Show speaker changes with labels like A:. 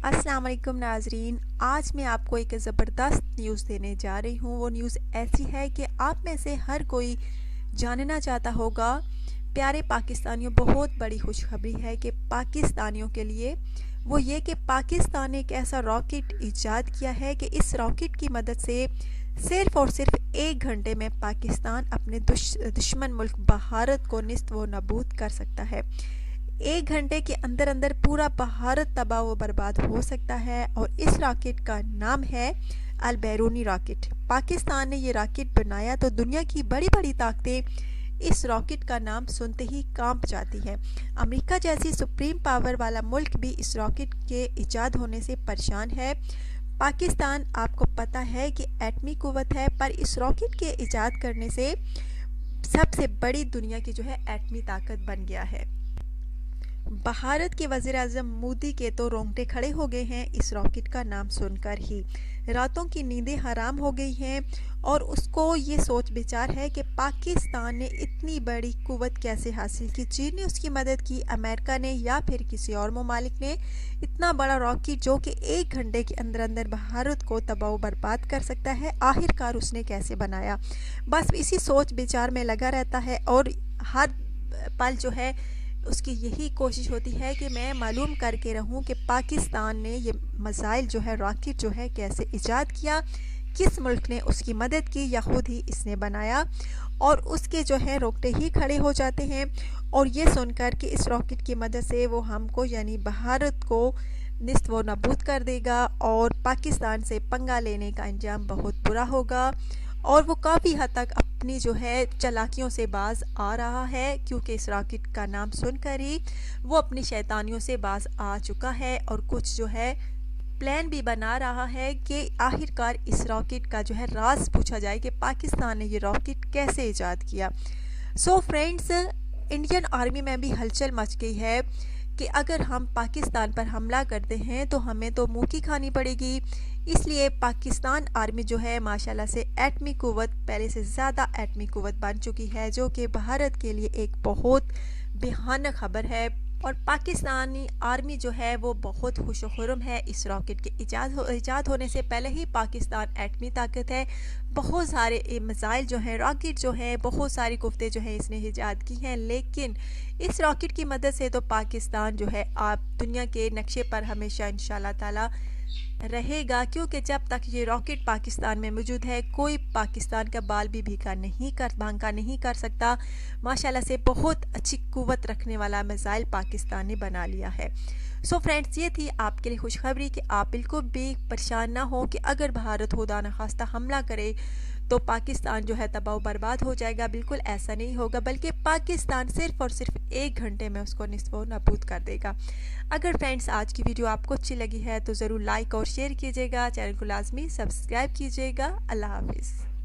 A: अस्सलाम वालेकुम नाजरीन। आज मैं आपको एक ज़बरदस्त न्यूज़ देने जा रही हूँ। वो न्यूज़ ऐसी है कि आप में से हर कोई जानना चाहता होगा। प्यारे पाकिस्तानियों, बहुत बड़ी खुशखबरी है कि पाकिस्तानियों के लिए वो ये कि पाकिस्तान ने एक ऐसा रॉकेट ईजाद किया है कि इस रॉकेट की मदद से सिर्फ़ और सिर्फ 1 घंटे में पाकिस्तान अपने दुश्मन मुल्क भारत को निस्त व नबूद कर सकता है। 1 घंटे के अंदर अंदर पूरा भारत तबाह व बर्बाद हो सकता है और इस रॉकेट का नाम है अल बैरूनी रॉकेट। पाकिस्तान ने ये रॉकेट बनाया तो दुनिया की बड़ी बड़ी ताकतें इस रॉकेट का नाम सुनते ही कांप जाती हैं। अमेरिका जैसी सुप्रीम पावर वाला मुल्क भी इस रॉकेट के इजाद होने से परेशान है। पाकिस्तान, आपको पता है कि एटमी कुव्वत है, पर इस रॉकेट के इजाद करने से सबसे बड़ी दुनिया की जो है एटमी ताकत बन गया है। भारत के वज़ीर आज़म मोदी के तो रोंगटे खड़े हो गए हैं इस रॉकेट का नाम सुनकर ही। रातों की नींदें हराम हो गई हैं और उसको ये सोच विचार है कि पाकिस्तान ने इतनी बड़ी कुव्वत कैसे हासिल की। चीन ने उसकी मदद की, अमेरिका ने या फिर किसी और ममालिक ने इतना बड़ा रॉकेट जो कि 1 घंटे के अंदर अंदर भारत को तबाह बर्बाद कर सकता है, आखिरकार उसने कैसे बनाया। बस इसी सोच विचार में लगा रहता है और हर पल जो है उसकी यही कोशिश होती है कि मैं मालूम करके रहूं कि पाकिस्तान ने ये मिसाइल जो है, रॉकेट जो है, कैसे इजाद किया, किस मुल्क ने उसकी मदद की या खुद ही इसने बनाया। और उसके जो है रोकटे ही खड़े हो जाते हैं और ये सुनकर कि इस रॉकेट की मदद से वो हमको यानी भारत को निस्त व नबूद कर देगा और पाकिस्तान से पंगा लेने का अंजाम बहुत बुरा होगा। और वो काफ़ी हद तक अपनी जो है चालाकियों से बाज आ रहा है, क्योंकि इस रॉकेट का नाम सुनकर ही वो अपनी शैतानियों से बाज आ चुका है और कुछ जो है प्लान भी बना रहा है कि आखिरकार इस रॉकेट का जो है राज पूछा जाए कि पाकिस्तान ने ये रॉकेट कैसे ईजाद किया। सो फ्रेंड्स, इंडियन आर्मी में भी हलचल मच गई है कि अगर हम पाकिस्तान पर हमला करते हैं तो हमें तो मुंह की खानी पड़ेगी। इसलिए पाकिस्तान आर्मी जो है माशाल्लाह से एटमी कुव्वत, पहले से ज़्यादा एटमी कुव्वत बन चुकी है, जो कि भारत के लिए एक बहुत भयानक खबर है। और पाकिस्तानी आर्मी जो है वो बहुत खुशखुर्म है। इस रॉकेट के इजाद होने से पहले ही पाकिस्तान एटमी ताकत है। बहुत सारे मिसाइल जो हैं, रॉकेट जो हैं, बहुत सारी कुफ्ते जो हैं इसने इजाद की हैं, लेकिन इस रॉकेट की मदद से तो पाकिस्तान जो है आप दुनिया के नक्शे पर हमेशा इंशाल्लाह ताला रहेगा, क्योंकि जब तक ये रॉकेट पाकिस्तान में मौजूद है कोई पाकिस्तान का बाल भी भांका नहीं कर सकता। माशाल्लाह से बहुत अच्छी कुव्वत रखने वाला मिसाइल पाकिस्तान ने बना लिया है। सो फ्रेंड्स, ये थी आपके लिए खुशखबरी कि आप बिल्कुल भी परेशान ना हो कि अगर भारत खुदा न खास्ता हमला करे तो पाकिस्तान जो है तबाह बर्बाद हो जाएगा। बिल्कुल ऐसा नहीं होगा, बल्कि पाकिस्तान सिर्फ और सिर्फ 1 घंटे में उसको निस्फ व नबूद कर देगा। अगर फ्रेंड्स आज की वीडियो आपको अच्छी लगी है तो ज़रूर लाइक और शेयर कीजिएगा, चैनल को लाजमी सब्सक्राइब कीजिएगा। अल्लाह हाफिज़।